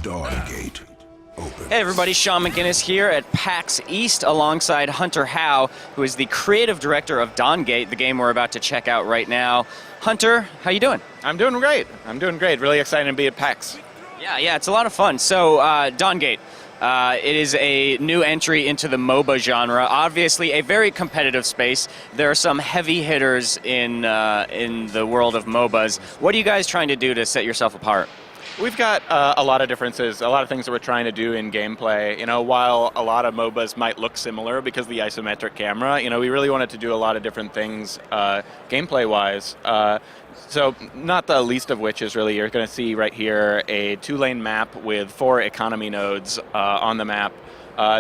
Dawngate opens. Hey everybody, Sean McGinnis here at PAX East alongside Hunter Howe, who is the creative director of Dawngate, the game we're about to check out right now. Hunter, how you doing? I'm doing great. Really excited to be at PAX. Yeah, it's a lot of fun. So, Dawngate, it is a new entry into the MOBA genre. Obviously, a very competitive space. There are some heavy hitters in the world of MOBAs. What are you guys trying to do to set yourself apart? We've got a lot of differences, a lot of things that we're trying to do in gameplay. You know, while a lot of MOBAs might look similar because of the isometric camera, you know, we really wanted to do a lot of different things gameplay-wise. So not the least of which is really, you're going to see right here a 2-lane map with 4 economy nodes on the map.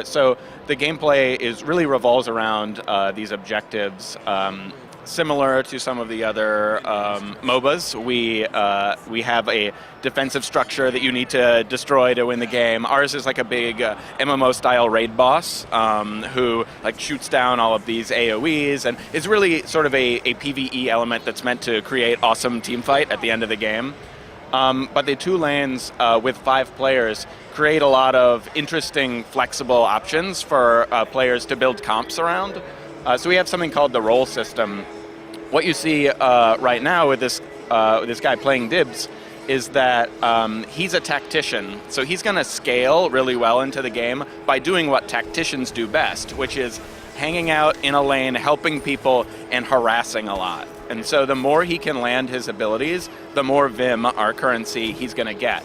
So the gameplay really revolves around these objectives. Similar to some of the other MOBAs, we have a defensive structure that you need to destroy to win the game. Ours is like a big MMO-style raid boss who like shoots down all of these AoEs, and is really sort of a PvE element that's meant to create awesome team fight at the end of the game. But the 2 lanes with 5 players create a lot of interesting, flexible options for players to build comps around. So we have something called the role system. What you see right now with this guy playing Dibs is that he's a tactician. So he's going to scale really well into the game by doing what tacticians do best, which is hanging out in a lane, helping people, and harassing a lot. And so the more he can land his abilities, the more Vim, our currency, he's going to get.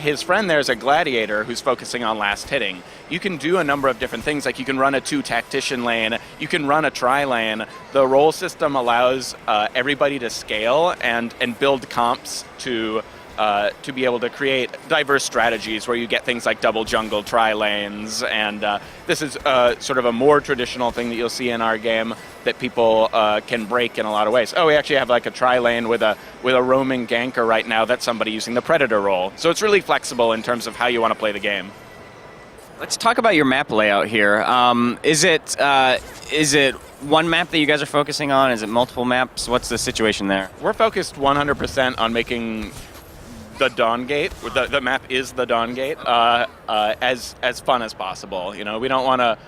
His friend there is a gladiator who's focusing on last hitting. You can do a number of different things, like you can run a 2 tactician lane, you can run a tri-lane. The role system allows everybody to scale and build comps to be able to create diverse strategies where you get things like double jungle tri-lanes, and this is sort of a more traditional thing that you'll see in our game that people can break in a lot of ways. Oh, we actually have like a tri-lane with a roaming ganker right now. That's somebody using the predator role. So it's really flexible in terms of how you want to play the game. Let's talk about your map layout here. Is it one map that you guys are focusing on? Is it multiple maps? What's the situation there? We're focused 100% on making the Dawngate, the map is the Dawngate, as fun as possible. You know, we don't want to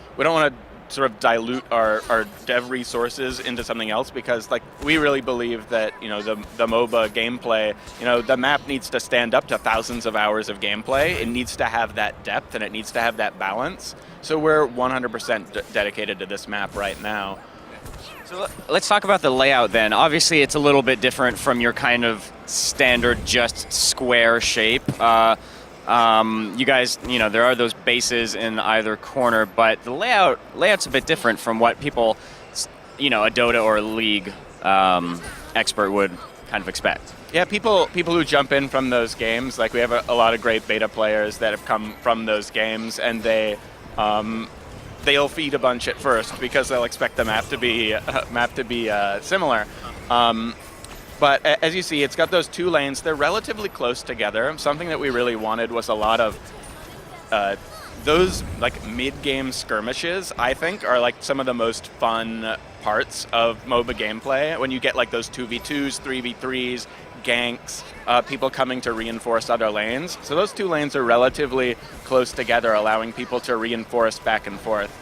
sort of dilute our dev resources into something else, because like we really believe that, you know, the MOBA gameplay, you know, the map needs to stand up to thousands of hours of gameplay. It needs to have that depth and it needs to have that balance. So we're 100% dedicated to this map right now. So let's talk about the layout then. Obviously, it's a little bit different from your kind of standard just square shape. You guys, you know, there are those bases in either corner, but the layout's a bit different from what people, you know, a Dota or a League expert would kind of expect. Yeah, people who jump in from those games, like we have a lot of great beta players that have come from those games, and they'll feed a bunch at first because they'll expect the map to be similar. But as you see, it's got those 2 lanes. They're relatively close together. Something that we really wanted was a lot of those like mid-game skirmishes, I think, are like some of the most fun parts of MOBA gameplay. When you get like those 2v2s, 3v3s, ganks, people coming to reinforce other lanes. So those 2 lanes are relatively close together, allowing people to reinforce back and forth.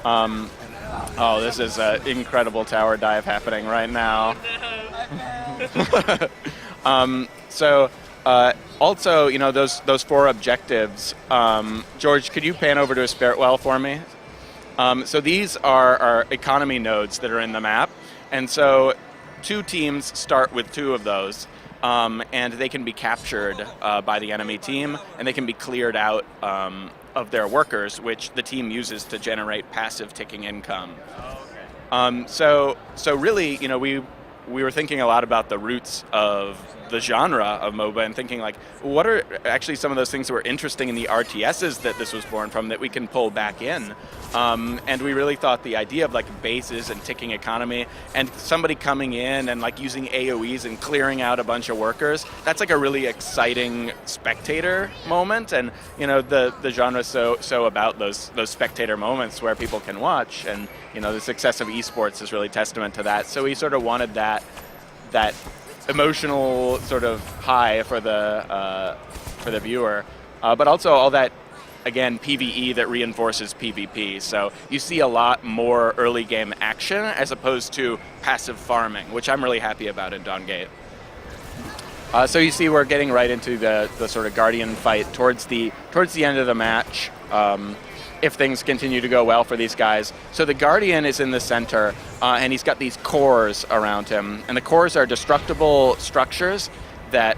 Oh, this is an incredible tower dive happening right now. Also, you know, those 4 objectives. George, could you pan over to a spirit well for me? So these are our economy nodes that are in the map, and so 2 teams start with 2 of those, and they can be captured by the enemy team, and they can be cleared out of their workers, which the team uses to generate passive ticking income. So really, you know, we were thinking a lot about the roots of the genre of MOBA and thinking like, what are actually some of those things that were interesting in the RTSs that this was born from that we can pull back in? And we really thought the idea of like bases and ticking economy and somebody coming in and like using AoEs and clearing out a bunch of workers, that's like a really exciting spectator moment. And you know, the genre is so about those spectator moments where people can watch, and you know, the success of esports is really testament to that. So we sort of wanted that emotional sort of high for the viewer. but also all that, again, PvE that reinforces PvP. So you see a lot more early game action as opposed to passive farming, which I'm really happy about in Dawngate. So you see we're getting right into the sort of Guardian fight towards the end of the match, if things continue to go well for these guys. So the Guardian is in the center, and he's got these cores around him. And the cores are destructible structures that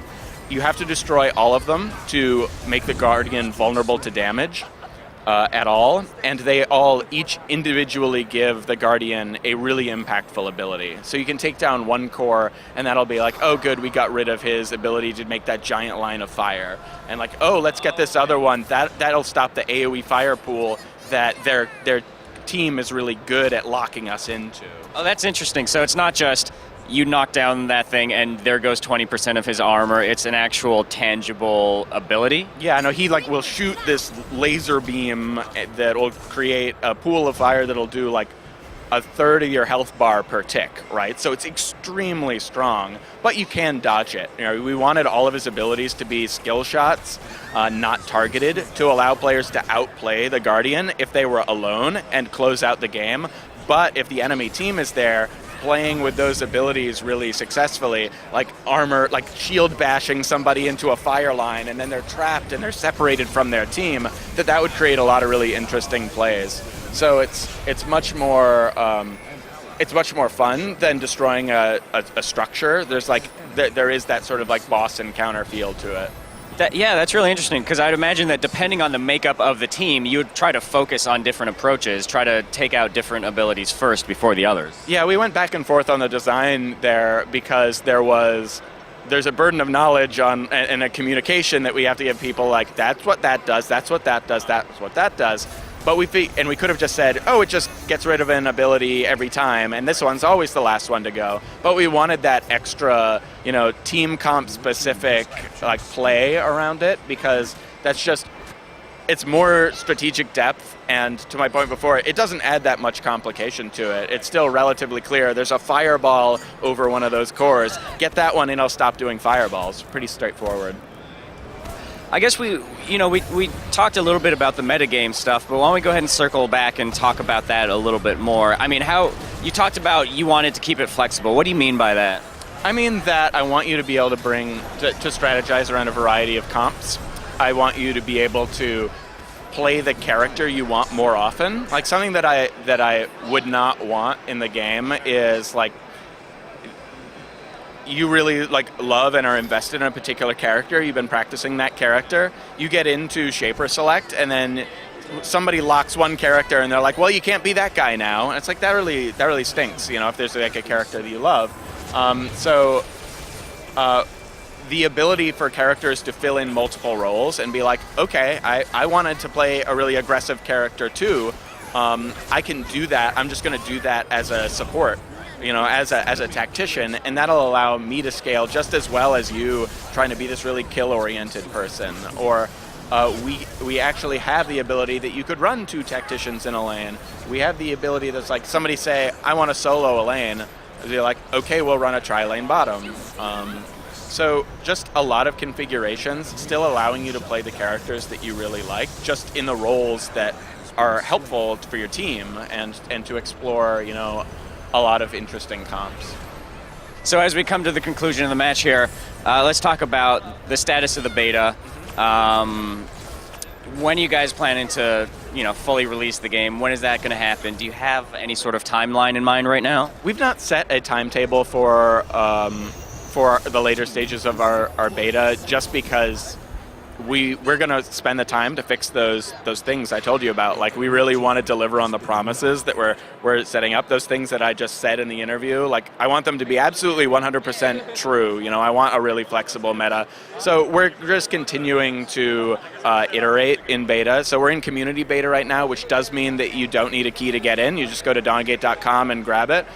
you have to destroy all of them to make the Guardian vulnerable to damage at all, and they all each individually give the Guardian a really impactful ability. So you can take down one core, and that'll be like, oh good, we got rid of his ability to make that giant line of fire. And like, oh, let's get this other one. That'll stop the AoE fire pool that their team is really good at locking us into. Oh, that's interesting. So it's not just you knock down that thing and there goes 20% of his armor. It's an actual tangible ability. Yeah, no, he like will shoot this laser beam that will create a pool of fire that'll do like a third of your health bar per tick, right? So it's extremely strong, but you can dodge it. You know, we wanted all of his abilities to be skill shots, not targeted, to allow players to outplay the Guardian if they were alone and close out the game. But if the enemy team is there, playing with those abilities really successfully, like armor, like shield bashing somebody into a fire line and then they're trapped and they're separated from their team, that would create a lot of really interesting plays. So it's much more fun than destroying a structure. There's like there is that sort of like boss encounter feel to it. Yeah, that's really interesting, because I'd imagine that depending on the makeup of the team, you would try to focus on different approaches, try to take out different abilities first before the others. Yeah, we went back and forth on the design there because there's a burden of knowledge on and a communication that we have to give people, like, that's what that does, that's what that does, that's what that does. But we could have just said, oh, it just gets rid of an ability every time, and this one's always the last one to go. But we wanted that extra, team comp specific like play around it, because it's more strategic depth, and to my point before, it doesn't add that much complication to it. It's still relatively clear. There's a fireball over one of those cores. Get that one and I'll stop doing fireballs. Pretty straightforward. I guess we talked a little bit about the metagame stuff, but why don't we go ahead and circle back and talk about that a little bit more? I mean, how you talked about you wanted to keep it flexible. What do you mean by that? I mean that I want you to be able to to strategize around a variety of comps. I want you to be able to play the character you want more often. Like something that I would not want in the game is like, you really love and are invested in a particular character, you've been practicing that character, you get into Shaper Select, and then somebody locks one character and they're like, well, you can't be that guy now. And it's like, that really stinks, if there's like a character that you love. The ability for characters to fill in multiple roles and be like, okay, I wanted to play a really aggressive character too, I can do that, I'm just going to do that as a support. As a tactician, and that'll allow me to scale just as well as you trying to be this really kill-oriented person. Or we actually have the ability that you could run 2 tacticians in a lane. We have the ability that's like, somebody say, I want to solo a lane. They're like, okay, we'll run a tri-lane bottom. So just a lot of configurations, still allowing you to play the characters that you really like, just in the roles that are helpful for your team, and to explore, a lot of interesting comps. So as we come to the conclusion of the match here, let's talk about the status of the beta. When are you guys planning to, fully release the game? When is that going to happen? Do you have any sort of timeline in mind right now? We've not set a timetable for the later stages of our beta, just because we're going to spend the time to fix those things I told you about. Like, we really want to deliver on the promises that we're setting up. Those things that I just said in the interview, like, I want them to be absolutely 100% true. I want a really flexible meta. So we're just continuing to iterate in beta. So we're in community beta right now, which does mean that you don't need a key to get in. You just go to Dawngate.com and grab it.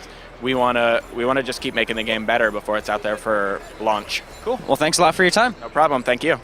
We want to just keep making the game better before it's out there for launch. Cool. Well, thanks a lot for your time. No problem. Thank you.